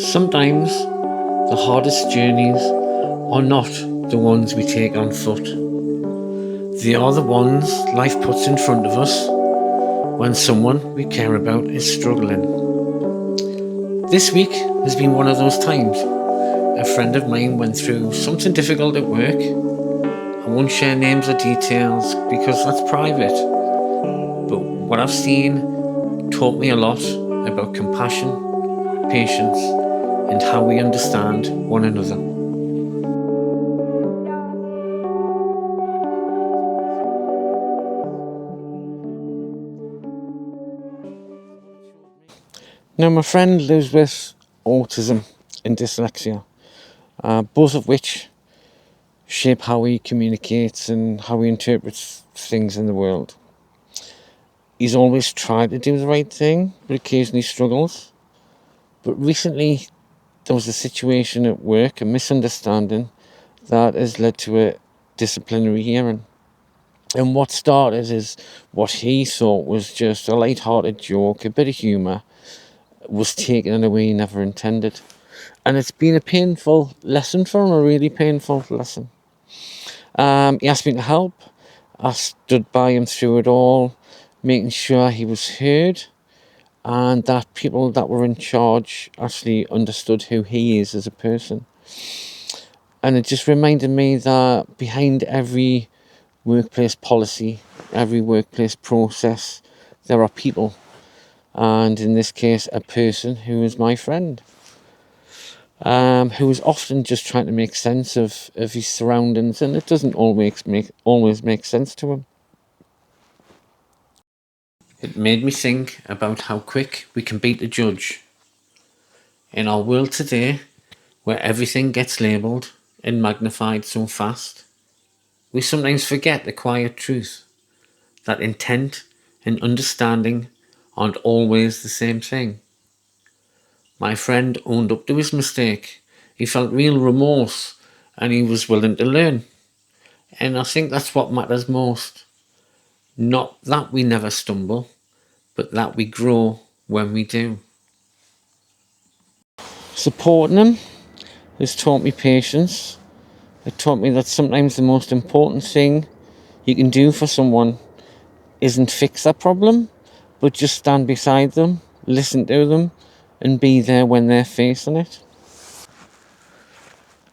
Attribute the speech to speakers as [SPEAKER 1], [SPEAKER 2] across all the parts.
[SPEAKER 1] Sometimes the hardest journeys are not the ones we take on foot. They are the ones life puts in front of us when someone we care about is struggling. This week has been one of those times. A friend of mine went through something difficult at work. I won't share names or details because that's private. But what I've seen taught me a lot about compassion, patience, and how we understand one another. Now, my friend lives with autism and dyslexia, both of which shape how he communicates and how he interprets things in the world. He's always tried to do the right thing, but occasionally struggles. But recently, there was a situation at work, a misunderstanding, that has led to a disciplinary hearing. And what started is what he thought was just a light-hearted joke, a bit of humour, was taken in a way he never intended. And it's been a painful lesson for him, a really painful lesson. He asked me to help. I stood by him through it all, making sure he was heard and that people that were in charge actually understood who he is as a person. And it just reminded me that behind every workplace policy, every workplace process, there are people. And in this case, a person who is my friend, who is often just trying to make sense of his surroundings, and it doesn't always make sense to him. It made me think about how quick we can beat the judge. In our world today, where everything gets labelled and magnified so fast, we sometimes forget the quiet truth that intent and understanding aren't always the same thing. My friend owned up to his mistake. He felt real remorse and he was willing to learn. And I think that's what matters most. Not that we never stumble, but that we grow when we do. Supporting him has taught me patience. It taught me that sometimes the most important thing you can do for someone isn't fix that problem, but just stand beside them, listen to them, and be there when they're facing it.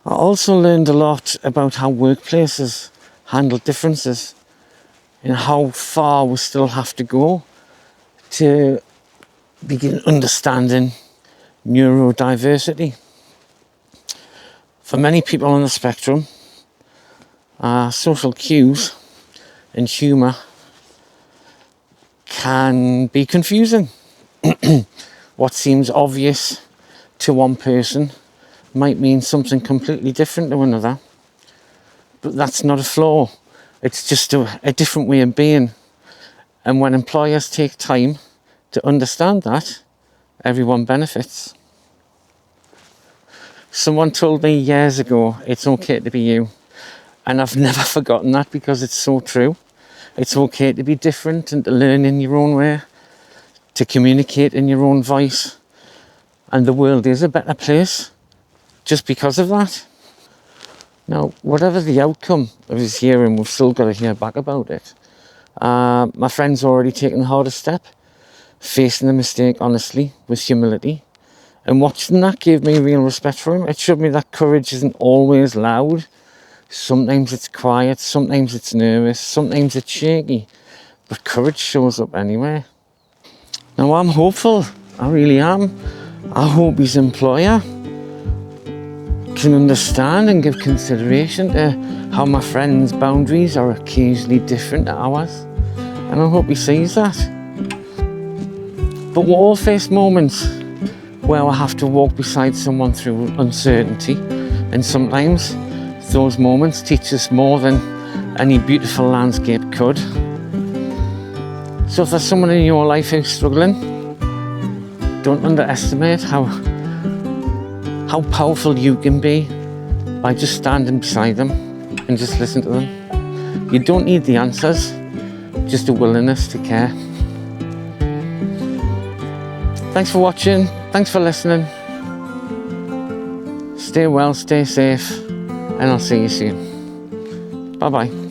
[SPEAKER 1] I also learned a lot about how workplaces handle differences and how far we still have to go to begin understanding neurodiversity. For many people on the spectrum, social cues and humour can be confusing. What seems obvious to one person might mean something completely different to another. But that's not a flaw. It's just a different way of being. And when employers take time to understand that, everyone benefits. Someone told me years ago, it's okay to be you. And I've never forgotten that because it's so true. It's okay to be different and to learn in your own way, to communicate in your own voice. And the world is a better place just because of that. Now, whatever the outcome of his hearing, we've still got to hear back about it. My friend's already taken the hardest step, facing the mistake honestly, with humility. And watching that gave me real respect for him. It showed me that courage isn't always loud. Sometimes it's quiet, sometimes it's nervous, sometimes it's shaky. But courage shows up anyway. Now, I'm hopeful. I really am. I hope his employer can understand and give consideration to how my friend's boundaries are occasionally different to ours. And I hope he sees that. But we all face moments where I have to walk beside someone through uncertainty. And sometimes those moments teach us more than any beautiful landscape could. So if there's someone in your life who's struggling, don't underestimate how powerful you can be by just standing beside them and just listen to them. You don't need the answers, just a willingness to care. Thanks for watching, thanks for listening. Stay well, stay safe, and I'll see you soon. Bye bye.